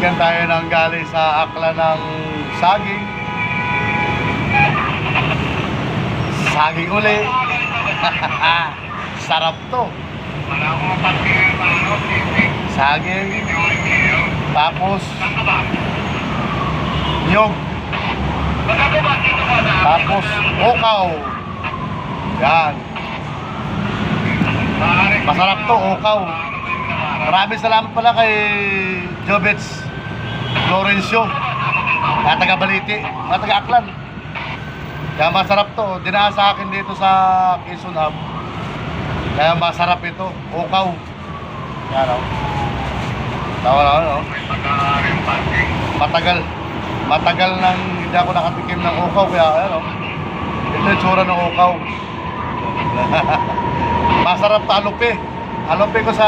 Bigyan tayo ng galing sa akla ng saging. Saging uli. Sarap to. Saging. Tapos niyog. Tapos ukaw. Yan. Masarap to, ukaw. Maraming salamat pala kay Jobets Florencio, taga Baliti, taga Aklan. Kaya masarap to, dinaan sa akin dito sa Quezon Hub. Kaya masarap ito, ukaw. Yan o. Tawa na ano. Matagal nang hindi ako nakatikim ng ukaw. Kaya ano, ito yung tsura ng ukaw. Masarap to, alupe. Alupe ko sa